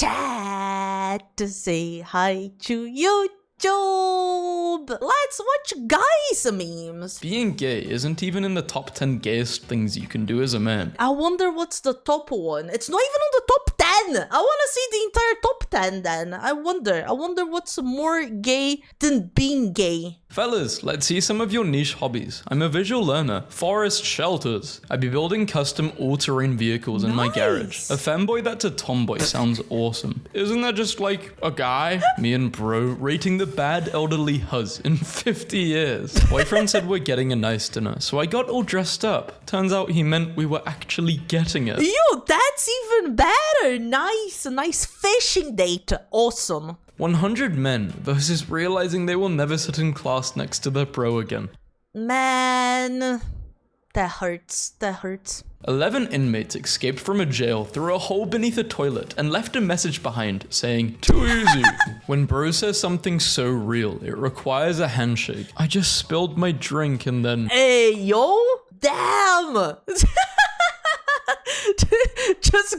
chat to say hi to YouTube. Let's watch guys memes. Being gay isn't even in the top 10 gayest things you can do as a man. I wonder what's the top one. It's not even on the top 10. I want to see the entire top 10 then. I wonder what's more gay than being gay. Fellas, let's see some of your niche hobbies. I'm a visual learner. Forest shelters. I'd be building custom all-terrain vehicles in my garage. A femboy that's a tomboy sounds awesome. Isn't that just like a guy? Me and bro rating the bad elderly huz in 50 years. Boyfriend said we're getting a nice dinner, so I got all dressed up. Turns out he meant we were actually getting it. Yo, that's even better. Nice, a nice fishing date. Awesome. 100 men versus realizing they will never sit in class next to their bro again. Man, that hurts. 11 inmates escaped from a jail through a hole beneath a toilet and left a message behind saying, "Too easy." When bro says something so real, it requires a handshake. I just spilled my drink and then... Hey, yo, damn. just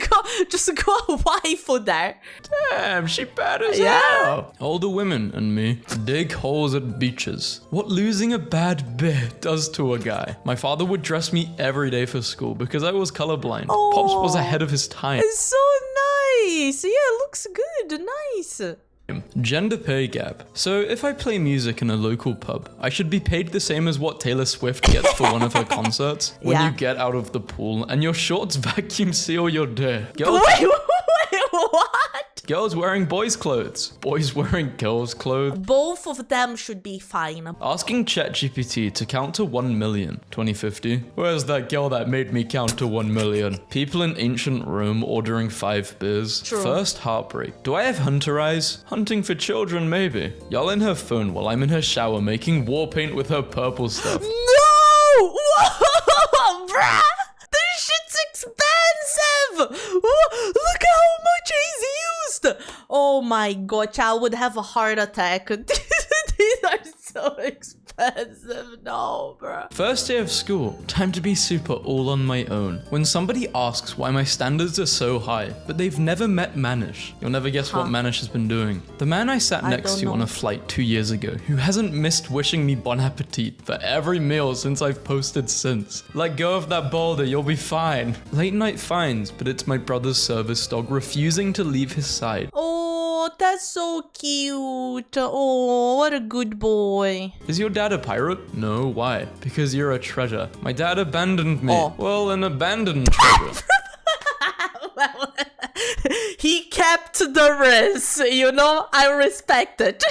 go waifu there. Damn, she bad as hell. Older women and me dig holes at beaches. What losing a bad bit does to a guy. My father would dress me every day for school because I was colorblind. Pops was ahead of his time. It's so nice. Yeah, it looks good. Nice. Gender pay gap. So if I play music in a local pub, I should be paid the same as what Taylor Swift gets for one of her concerts. When you get out of the pool and your shorts vacuum seal your dick. Wait, what? Girls wearing boys' clothes. Boys wearing girls' clothes. Both of them should be fine. Asking ChatGPT to count to 1 million. 2050. Where's that girl that made me count to 1 million? People in ancient Rome ordering 5 beers. True. First heartbreak. Do I have hunter eyes? Hunting for children, maybe. Y'all in her phone while I'm in her shower making war paint with her purple stuff. No! Whoa, bruh! This shit's expensive! Look how much he's used! Oh my god, I would have a heart attack. These are so expensive. No, bruh. First day of school, time to be super all on my own. When somebody asks why my standards are so high, but they've never met Manish, you'll never guess what Manish has been doing. The man I sat next to on a flight 2 years ago, who hasn't missed wishing me bon appetit for every meal since I've posted since. Let go of that boulder, you'll be fine. Late night finds, but it's my brother's service dog refusing to leave his side. Oh, that's so cute. Oh, what a good boy. Is your dad a pirate? No, why? Because you're a treasure. My dad abandoned me. Oh. Well, an abandoned treasure. Well, he kept the risk, you know? I respect it.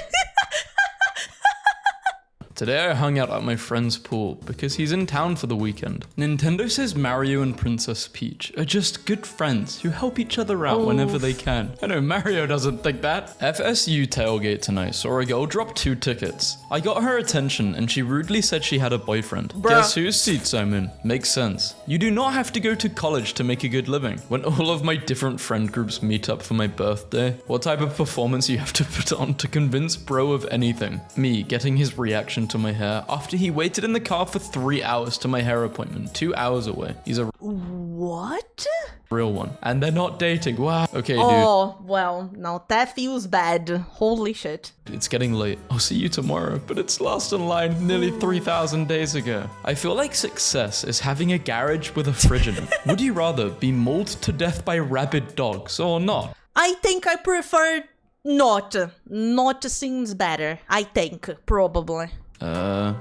Today I hung out at my friend's pool because he's in town for the weekend. Nintendo says Mario and Princess Peach are just good friends who help each other out whenever they can. I know Mario doesn't think that. FSU tailgate tonight saw a girl drop 2 tickets. I got her attention and she rudely said she had a boyfriend. Bruh. Guess whose seats I'm in? Makes sense. You do not have to go to college to make a good living. When all of my different friend groups meet up for my birthday, what type of performance you have to put on to convince bro of anything? Me getting his reaction to my hair after he waited in the car for 3 hours to my hair appointment, 2 hours away. He's a What? real one. And they're not dating. Wow. Okay, Oh, well, no, that feels bad. Holy shit. dude. It's getting late. I'll see you tomorrow. But it's last in line nearly 3,000 days ago. I feel like success is having a garage with a fridge in it. Would you rather be mauled to death by rabid dogs or not? I think I prefer not. Not seems better. I think, probably.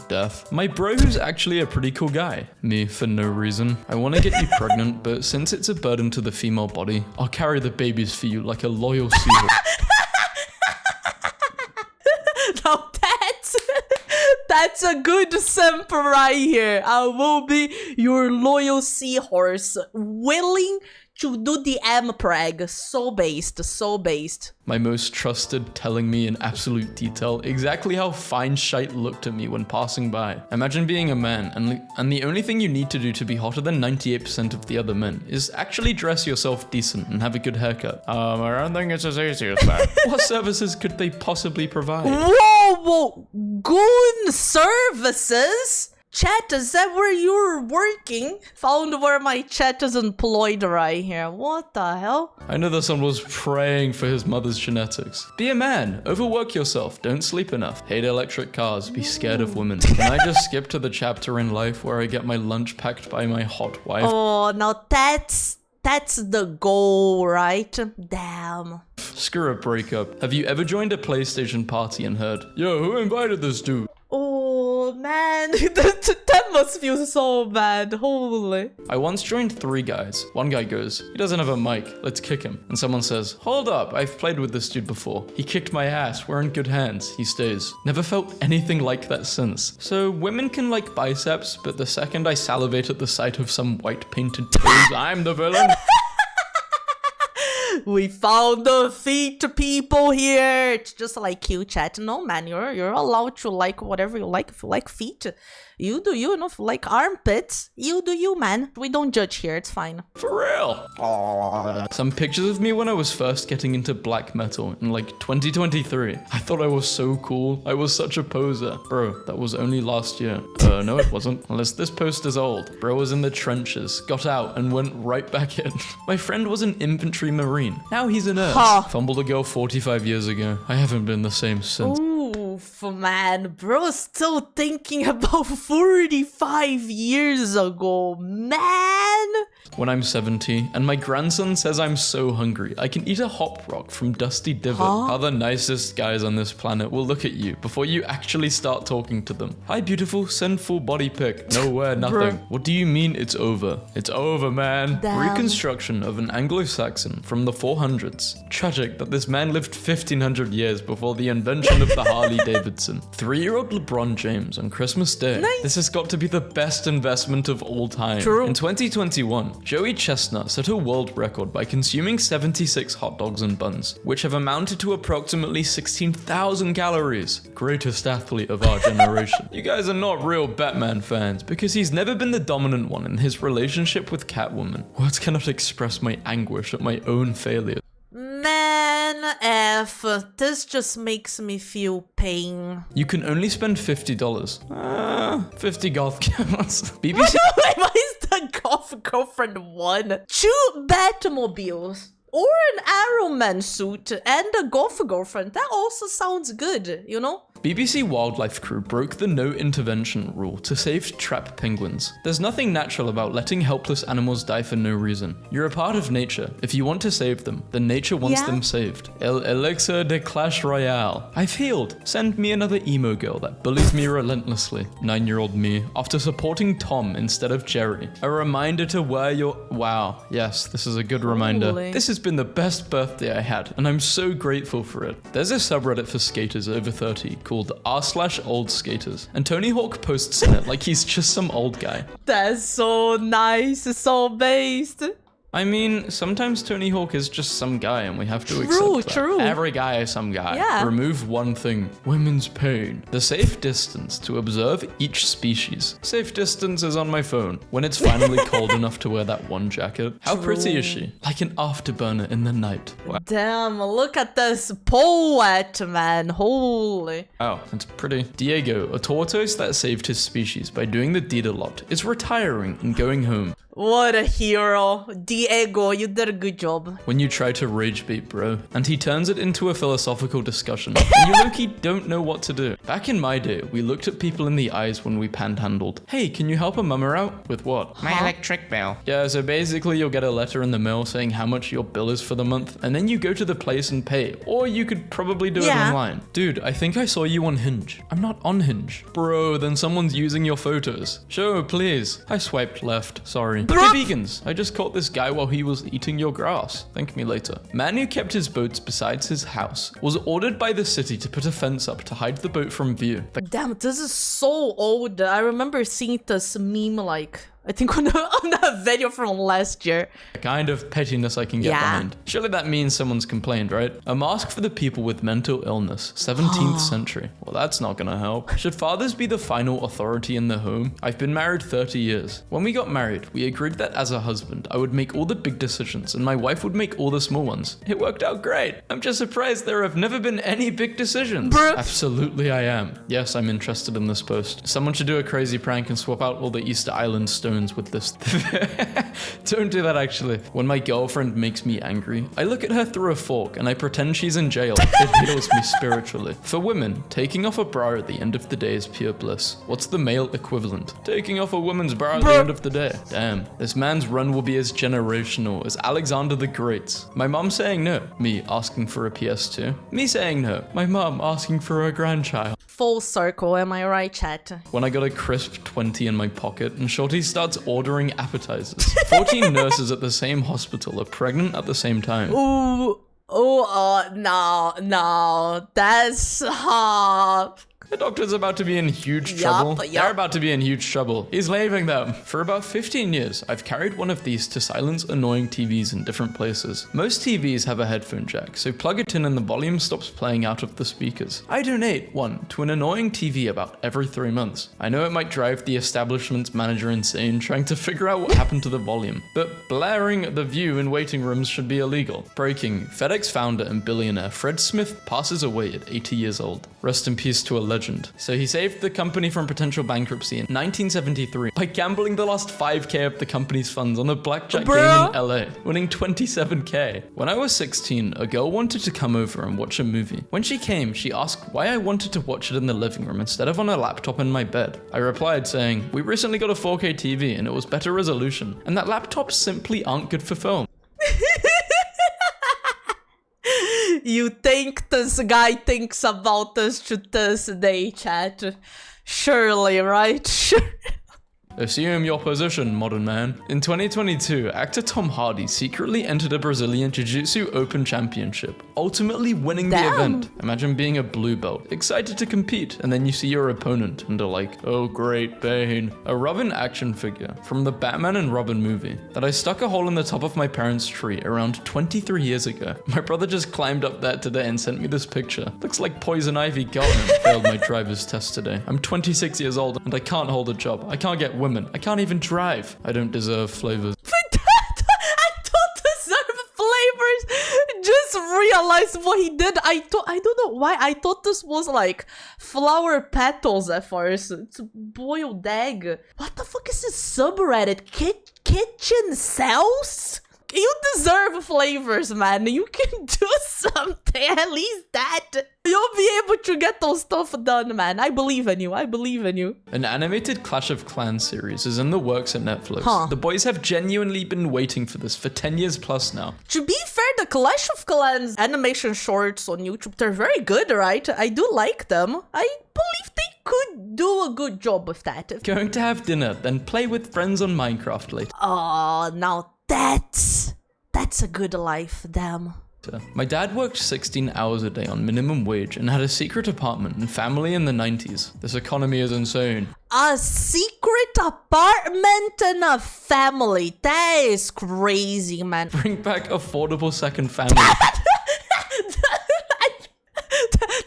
Death. My bro who's actually a pretty cool guy. Me for no reason. I want to get you pregnant, but since it's a burden to the female body, I'll carry the babies for you like a loyal seahorse. Now that's a good simp right here. I will be your loyal seahorse, willing to do the M-preg. So based. My most trusted telling me in absolute detail exactly how fine shite looked at me when passing by. Imagine being a man and the only thing you need to do to be hotter than 98% of the other men is actually dress yourself decent and have a good haircut. I don't think it's as easy as that. What services could they possibly provide? Whoa, goon services? Chat, is that where you're working? Found where my chat is employed right here. What the hell? I know that someone was praying for his mother's genetics. Be a man. Overwork yourself. Don't sleep enough. Hate electric cars. Be scared of women. Can I just skip to the chapter in life where I get my lunch packed by my hot wife? Oh, now that's the goal, right? Damn. Screw a breakup. Have you ever joined a PlayStation party and heard, yo, who invited this dude? Oh, man. that must feel so bad. Holy. I once joined 3 guys. One guy goes, he doesn't have a mic, let's kick him. And someone says, hold up, I've played with this dude before. He kicked my ass, we're in good hands, he stays. Never felt anything like that since. So women can like biceps, but the second I salivate at the sight of some white painted toes, I'm the villain. We found the feet people here. It's just like you, chat. No, man, you're allowed to like whatever you like. If you like feet, you do you. And if you like armpits, you do you, man. We don't judge here. It's fine. For real. Some pictures of me when I was first getting into black metal in like 2023. I thought I was so cool. I was such a poser. Bro, that was only last year. No, it wasn't. Unless this post is old. Bro was in the trenches, got out, and went right back in. My friend was an infantry marine. Now he's a nurse. Huh. Fumbled a girl 45 years ago. I haven't been the same since. Oof, man. Bro's still thinking about 45 years ago, man. When I'm 70 and my grandson says I'm so hungry, I can eat a hop rock from Dusty Divot. Huh? How the nicest guys on this planet will look at you before you actually start talking to them. Hi, beautiful, send full body pic. Nowhere, nothing. What do you mean it's over? It's over, man. Damn. Reconstruction of an Anglo-Saxon from the 400s. Tragic that this man lived 1500 years before the invention of the Harley Davidson. 3-year-old LeBron James on Christmas Day. Nice. This has got to be the best investment of all time. True. In 2021, Joey Chestnut set a world record by consuming 76 hot dogs and buns, which have amounted to approximately 16,000 calories. Greatest athlete of our generation. You guys are not real Batman fans, because he's never been the dominant one in his relationship with Catwoman. Words cannot express my anguish at my own failure. Man, this just makes me feel pain. You can only spend $50. 50 golf carts. BBC. Why is the golf girlfriend one? 2 Batmobiles. Or an Arrow Man suit and a golf girlfriend. That also sounds good, you know? BBC wildlife crew broke the no intervention rule to save trapped penguins. There's nothing natural about letting helpless animals die for no reason. You're a part of nature. If you want to save them, then nature wants them saved. Elixir de Clash Royale. I've healed. Send me another emo girl that bullies me relentlessly. 9-year-old me, after supporting Tom instead of Jerry. A reminder to wear your... Wow. Yes, this is a good reminder. Holy. This has been the best birthday I had, and I'm so grateful for it. There's a subreddit for skaters over 30 called r/old skaters, and Tony Hawk posts in it like he's just some old guy. That's so nice, so based. I mean, sometimes Tony Hawk is just some guy and we have to accept that. True. Every guy is some guy. Yeah. Remove one thing, women's pain. The safe distance to observe each species. Safe distance is on my phone when it's finally cold enough to wear that one jacket. How pretty is she? Like an afterburner in the night. Wow. Damn, look at this poet, man. Holy. Wow, that's pretty. Diego, a tortoise that saved his species by doing the deed a lot, is retiring and going home. What a hero. Diego, you did a good job. When you try to rage bait, bro, and he turns it into a philosophical discussion, and you low-key don't know what to do. Back in my day, we looked at people in the eyes when we panhandled. Hey, can you help a mummer out? With what? My electric bill. Yeah, so basically you'll get a letter in the mail saying how much your bill is for the month, and then you go to the place and pay. Or you could probably do it online. Dude, I think I saw you on Hinge. I'm not on Hinge. Bro, then someone's using your photos. Show, please. I swiped left, sorry. Hey vegans, I just caught this guy while he was eating your grass. Thank me later. Man who kept his boats besides his house was ordered by the city to put a fence up to hide the boat from view. Damn, this is so old. I remember seeing this meme like I think on the video from last year. A kind of pettiness I can get behind. Surely that means someone's complained, right? A mask for the people with mental illness, 17th century. Well, that's not gonna help. Should fathers be the final authority in the home? I've been married 30 years. When we got married, we agreed that as a husband, I would make all the big decisions and my wife would make all the small ones. It worked out great. I'm just surprised there have never been any big decisions. Bruh. Absolutely I am. Yes, I'm interested in this post. Someone should do a crazy prank and swap out all the Easter Island stones with this. Don't do that actually. When my girlfriend makes me angry, I look at her through a fork and I pretend she's in jail. It heals me spiritually. For women, taking off a bra at the end of the day is pure bliss. What's the male equivalent? Taking off a woman's bra at the end of the day. Damn, this man's run will be as generational as Alexander the Great's. My mom saying no, me asking for a PS2. Me saying no, my mom asking for a grandchild. Full circle, am I right, chat? When I got a crisp 20 in my pocket and Shorty starts ordering appetizers. 14 nurses at the same hospital are pregnant at the same time. Ooh, no, that's hot. The doctor's about to be in huge trouble. They're about to be in huge trouble. He's leaving them. For about 15 years, I've carried one of these to silence annoying TVs in different places. Most TVs have a headphone jack, so plug it in and the volume stops playing out of the speakers. I donate one to an annoying TV about every 3 months. I know it might drive the establishment's manager insane trying to figure out what happened to the volume, but blaring at The View in waiting rooms should be illegal. Breaking: FedEx founder and billionaire Fred Smith passes away at 80 years old. Rest in peace to a legend. So he saved the company from potential bankruptcy in 1973 by gambling the last 5k of the company's funds on a blackjack game in LA, winning 27k. When I was 16, a girl wanted to come over and watch a movie. When she came, she asked why I wanted to watch it in the living room instead of on a laptop in my bed. I replied saying, we recently got a 4K TV and it was better resolution, and that laptops simply aren't good for film. You think this guy thinks about us to this day, chat? Surely, right? Sure. Assume your position, modern man. In 2022, actor Tom Hardy secretly entered a Brazilian Jiu-Jitsu Open Championship, ultimately winning the event. Imagine being a blue belt, excited to compete, and then you see your opponent and are like, oh great pain. A Robin action figure from the Batman and Robin movie that I stuck a hole in the top of my parents' tree around 23 years ago. My brother just climbed up that today and sent me this picture. Looks like Poison Ivy got him. Failed my driver's test today. I'm 26 years old and I can't hold a job. I can't get women. I can't even drive. I don't deserve flavors. I don't deserve flavors. Just realized what he did. I don't know why. I thought this was like flower petals at first. It's boiled egg. What the fuck is this subreddit? Kitchen cells? You deserve flavors, man. You can do something. At least that. You'll be able to get those stuff done, man. I believe in you. I believe in you. An animated Clash of Clans series is in the works at Netflix. The boys have genuinely been waiting for this for 10 years plus now. To be fair, the Clash of Clans animation shorts on YouTube, they're very good, right? I do like them. I believe they could do a good job with that. Going to have dinner, then play with friends on Minecraft later. Oh, now that's a good life, damn. My dad worked 16 hours a day on minimum wage and had a secret apartment and family in the 90s. This economy is insane. A secret apartment and a family. That is crazy, man. Bring back affordable second family.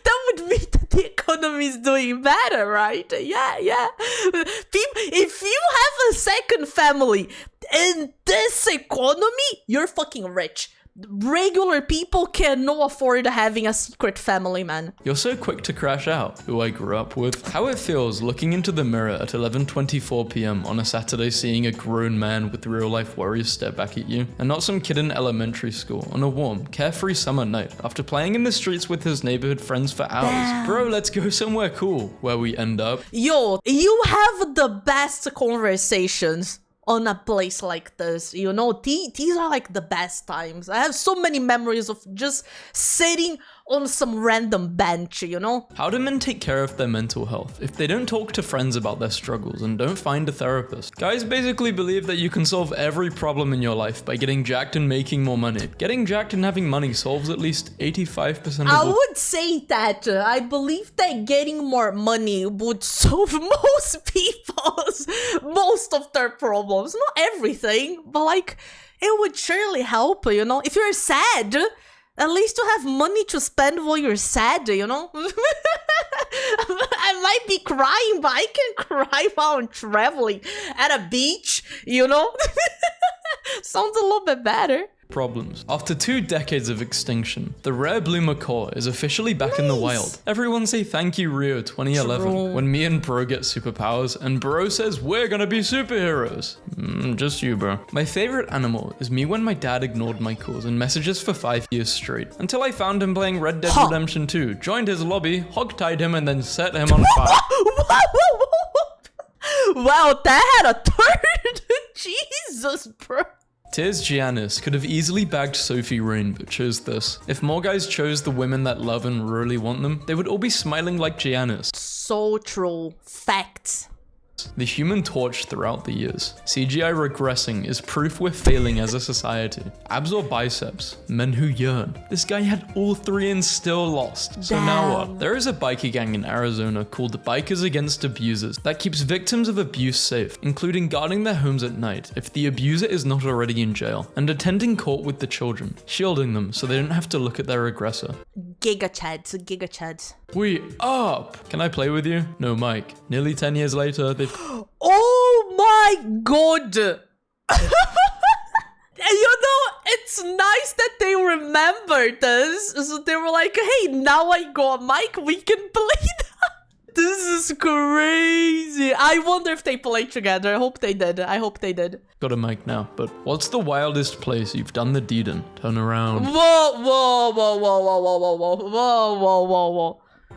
That would mean that the economy is doing better, right? Yeah. If you have a second family in this economy, you're fucking rich. Regular people cannot afford having a secret family, man. You're so quick to crash out, who I grew up with. How it feels looking into the mirror at 11:24 p.m. on a Saturday seeing a grown man with real life worries stare back at you, and not some kid in elementary school on a warm, carefree summer night after playing in the streets with his neighborhood friends for hours. Damn. Bro, let's go somewhere cool. Where we end up. Yo, you have the best conversations on a place like this, you know. These are like the best times. I have so many memories of just sitting on some random bench, you know? How do men take care of their mental health if they don't talk to friends about their struggles and don't find a therapist? Guys basically believe that you can solve every problem in your life by getting jacked and making more money. Getting jacked and having money solves at least 85% of I would say that I believe that getting more money would solve most of their problems. Not everything, but like it would surely help, you know? If you're sad, at least you have money to spend while you're sad, you know? I might be crying, but I can cry while I'm traveling at a beach, you know? Sounds a little bit better. Problems. After 2 decades of extinction, the rare blue macaw is officially back in the wild. Everyone say thank you Rio 2011 True. when me and Bro get superpowers and Bro says we're gonna be superheroes. Just you, bro. My favorite animal is me when my dad ignored my calls and messages for 5 years straight until I found him playing Red Dead Redemption 2, joined his lobby, hogtied him and then set him on fire. Wow, that had a turn. Jesus, bro. Tears Giannis could have easily bagged Sophie Rain, but chose this. If more guys chose the women that love and really want them, they would all be smiling like Giannis. So true. Facts. The Human Torch throughout the years. CGI regressing is proof we're failing as a society. Abs or biceps? Men who yearn. This guy had all 3 and still lost. So now what? There is a biker gang in Arizona called Bikers Against Abusers that keeps victims of abuse safe, including guarding their homes at night if the abuser is not already in jail, and attending court with the children, shielding them so they don't have to look at their aggressor. Giga chads. We up! Can I play with you? No, Mike. Nearly 10 years later, they've... Oh my god! You know, it's nice that they remembered this. So they were like, hey, now I got Mike, we can play that. This is crazy. I wonder if they played together. I hope they did. Got a mic now, but what's the wildest place you've done the deed in? Turn around. Whoa.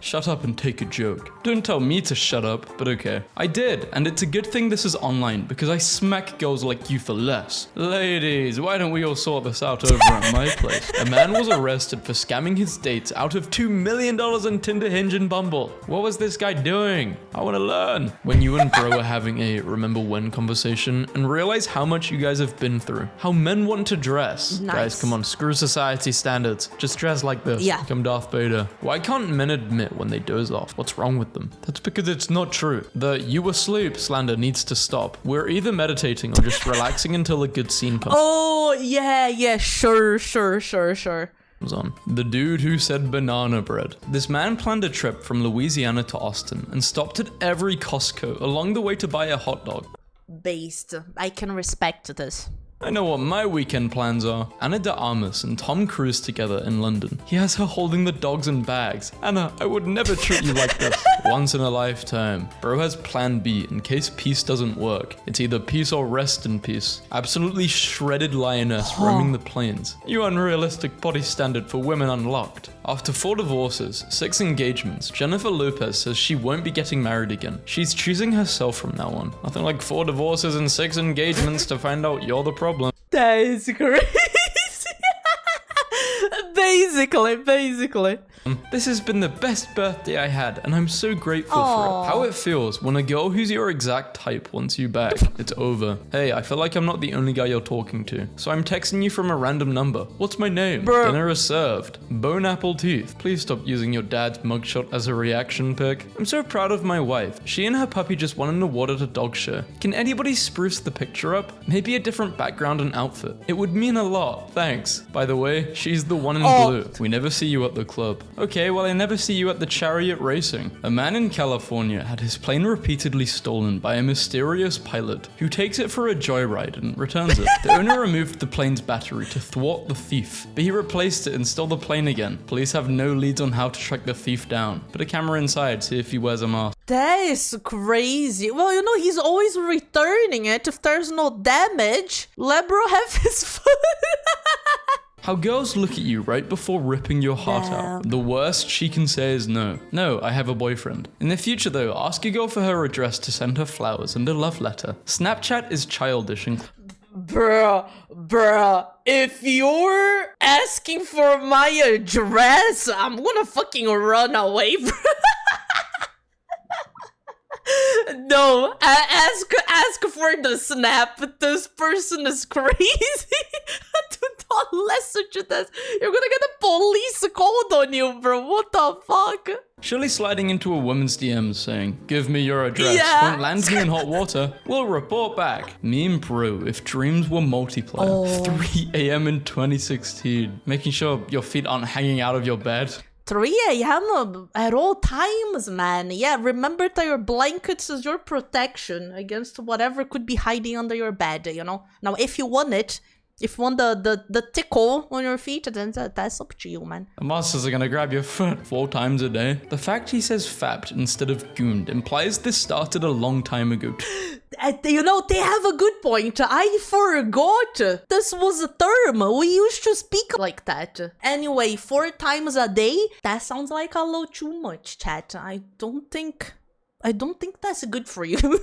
Shut up and take a joke. Don't tell me to shut up, but okay. I did, and it's a good thing this is online because I smack girls like you for less. Ladies, why don't we all sort this out over at my place? A man was arrested for scamming his dates out of $2 million in Tinder, Hinge, and Bumble. What was this guy doing? I want to learn. When you and bro are having a remember when conversation and realize how much you guys have been through. How men want to dress. Nice. Guys, come on, screw society standards. Just dress like this. Yeah. Come Darth Vader. Why can't men admit when they doze off? What's wrong with them? That's because it's not true. The "you asleep" slander needs to stop. We're either meditating or just relaxing until a good scene comes Sure. on. The dude who said banana bread. This man planned a trip from Louisiana to Austin and stopped at every Costco along the way to buy a hot dog. Based. I can respect this. I know what my weekend plans are. Anna de Armas and Tom Cruise together in London. He has her holding the dogs in bags. Anna, I would never treat you like this. Once in a lifetime. Bro has plan B in case peace doesn't work. It's either peace or rest in peace. Absolutely shredded lioness roaming the plains. You unrealistic body standard for women unlocked. After 4 divorces, 6 engagements, Jennifer Lopez says she won't be getting married again. She's choosing herself from now on. Nothing like 4 divorces and 6 engagements to find out you're the problem. That is crazy. Basically. This has been the best birthday I had, and I'm so grateful for it. How it feels when a girl who's your exact type wants you back. It's over. Hey, I feel like I'm not the only guy you're talking to, so I'm texting you from a random number. What's my name? Bro. Dinner is served. Bone apple teeth. Please stop using your dad's mugshot as a reaction pic. I'm so proud of my wife. She and her puppy just won an award at a dog show. Can anybody spruce the picture up? Maybe a different background and outfit. It would mean a lot. Thanks. By the way, she's the one in blue. We never see you at the club. Okay, well I never see you at the chariot racing. A man in California had his plane repeatedly stolen by a mysterious pilot who takes it for a joyride and returns it. The owner removed the plane's battery to thwart the thief, but he replaced it and stole the plane again. Police have no leads on how to track the thief down. Put a camera inside, see if he wears a mask. That is crazy. Well, you know, he's always returning it if there's no damage. Let bro have his food. How girls look at you right before ripping your heart out. The worst she can say is no. No, I have a boyfriend. In the future though, ask a girl for her address to send her flowers and a love letter. Snapchat is childish and... Bruh, if you're asking for my address, I'm gonna fucking run away, bruh. No, ask for the snap. This person is crazy. Do not listen to this. You're gonna get a police called on you, bro. What the fuck? Surely sliding into a woman's DMs saying, give me your address, won't land me in hot water, we'll report back. Meme bro, if dreams were multiplayer. 3 a.m. in 2016. Making sure your feet aren't hanging out of your bed. 3 a.m. at all times, man. Yeah, remember that your blankets is your protection against whatever could be hiding under your bed, you know? Now, if you want it, if you want the tickle on your feet, then that's up to you, man. The masters are gonna grab your foot 4 times a day. The fact he says fapped instead of gooned implies this started a long time ago. You know, they have a good point. I forgot. This was a term. We used to speak like that. Anyway, 4 times a day? That sounds like a little too much, chat. I don't think that's good for you. 4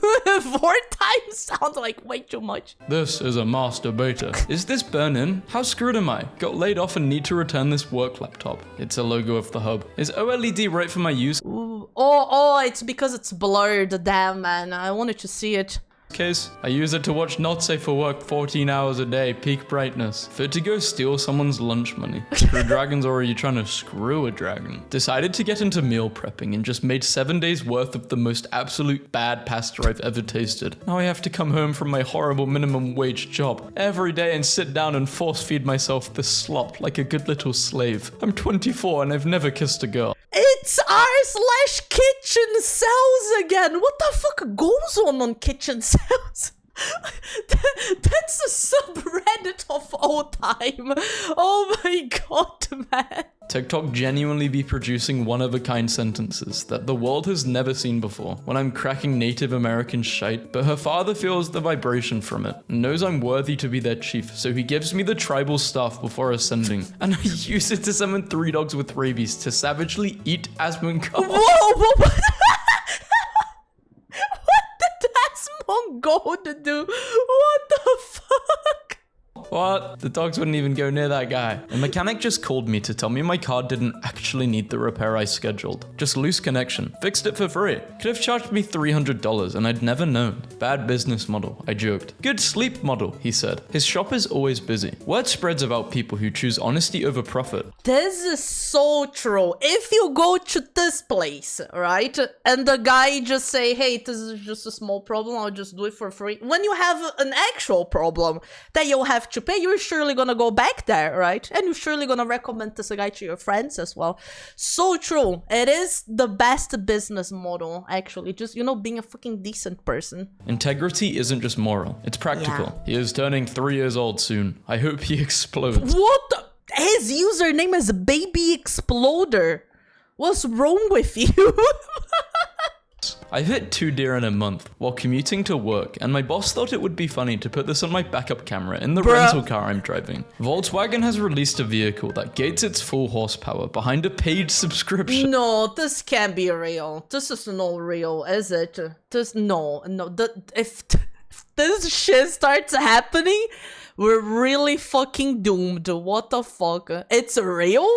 times sounds like way too much. This is a masturbator. Is this burn-in? How screwed am I? Got laid off and need to return this work laptop. It's a logo of the hub. Is OLED right for my use? Oh, it's because it's blurred. Damn, man. I wanted to see it. Case, I use it to watch Not Safe for Work 14 hours a day, peak brightness. Fit to go steal someone's lunch money. Screw dragons, or are you trying to screw a dragon? Decided to get into meal prepping and just made 7 days worth of the most absolute bad pasta I've ever tasted. Now I have to come home from my horrible minimum wage job every day and sit down and force feed myself this slop like a good little slave. I'm 24 and I've never kissed a girl. It's r/kitchen cells again. What the fuck goes on kitchen cells? That's a subreddit of all time. Oh my god, man. TikTok genuinely be producing one-of-a-kind sentences that the world has never seen before. When I'm cracking Native American shite, but her father feels the vibration from it and knows I'm worthy to be their chief, so he gives me the tribal staff before ascending, and I use it to summon 3 dogs with rabies to savagely eat Asmongold. Whoa! What did Asmongold do? What the fuck? What? The dogs wouldn't even go near that guy. The mechanic just called me to tell me my car didn't actually need the repair I scheduled. Just loose connection. Fixed it for free. Could have charged me $300 and I'd never known. Bad business model, I joked. Good sleep model, he said. His shop is always busy. Word spreads about people who choose honesty over profit. This is so true. If you go to this place, right, and the guy just say, hey, this is just a small problem, I'll just do it for free. When you have an actual problem that you'll have to pay, you're surely gonna go back there, right? And you're surely gonna recommend this guy to your friends as well. So true. It is the best business model, actually. Just, you know, being a fucking decent person. Integrity isn't just moral, it's practical. Yeah. He is turning 3 years old soon. I hope he explodes. What the? His username is Baby Exploder. What's wrong with you? I've hit 2 deer in a month while commuting to work, and my boss thought it would be funny to put this on my backup camera in the rental car I'm driving. Volkswagen has released a vehicle that gates its full horsepower behind a paid subscription. No, this can't be real. This is not real, is it? No. If this shit starts happening, we're really fucking doomed. What the fuck? It's real?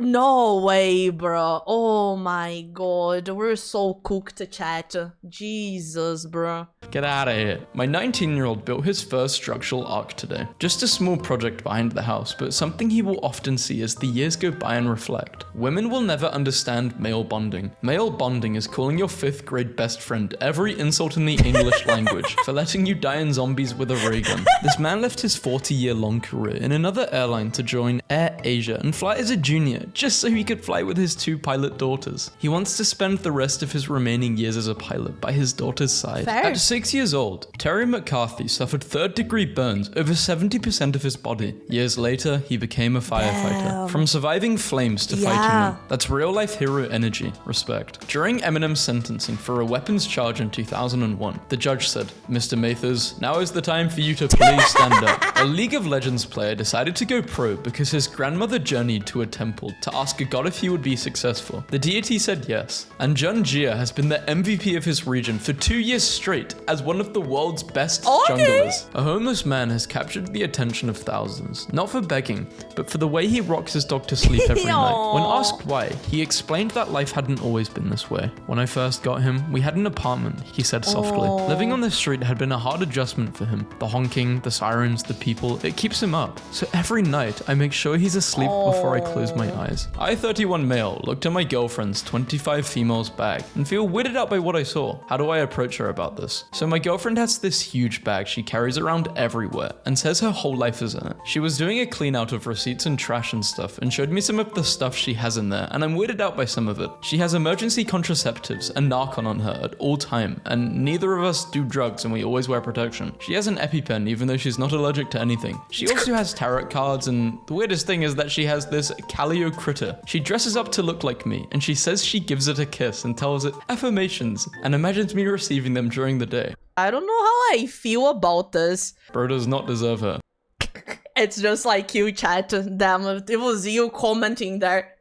No way, bro. Oh my god. We're so cooked, chat. Jesus, bro. Get out of here. My 19-year-old built his first structural arc today. Just a small project behind the house, but something he will often see as the years go by and reflect. Women will never understand male bonding. Male bonding is calling your 5th grade best friend every insult in the English language for letting you die in zombies with a ray gun. This man left his 40-year-long career in another airline to join Air Asia and fly as a junior just so he could fly with his 2 pilot daughters. He wants to spend the rest of his remaining years as a pilot by his daughter's side. Fair. At 6 years old, Terry McCarthy suffered 3rd-degree burns over 70% of his body. Years later, he became a firefighter. Damn. From surviving flames to fighting them. That's real-life hero energy. Respect. During Eminem's sentencing for a weapons charge in 2001, the judge said, "Mr. Mathers, now is the time for you to please stand up." a League of Legends player decided to go pro because his grandmother journeyed to a temple to ask a god if he would be successful. The deity said yes, and Jun Jia has been the MVP of his region for 2 years straight as one of the world's best junglers. A homeless man has captured the attention of thousands, not for begging, but for the way he rocks his dog to sleep every night. When asked why, he explained that life hadn't always been this way. When I first got him, we had an apartment, he said softly. Living on the street had been a hard adjustment for him. The honking, the sirens, the people, it keeps him up. So every night, I make sure he's asleep before I close my eyes. I, 31 male, looked at my girlfriend's 25 females bag and feel weirded out by what I saw. How do I approach her about this? So my girlfriend has this huge bag she carries around everywhere and says her whole life is in it. She was doing a clean out of receipts and trash and stuff and showed me some of the stuff she has in there, and I'm weirded out by some of it. She has emergency contraceptives and Narcan on her at all time, and neither of us do drugs and we always wear protection. She has an EpiPen even though she's not allergic to anything. She also has tarot cards, and the weirdest thing is that she has this Calio critter. She dresses up to look like me, and she says she gives it a kiss and tells it affirmations and imagines me receiving them during the day. I don't know how I feel about this. Bro does not deserve her. It's just like you chat them. It was you commenting there.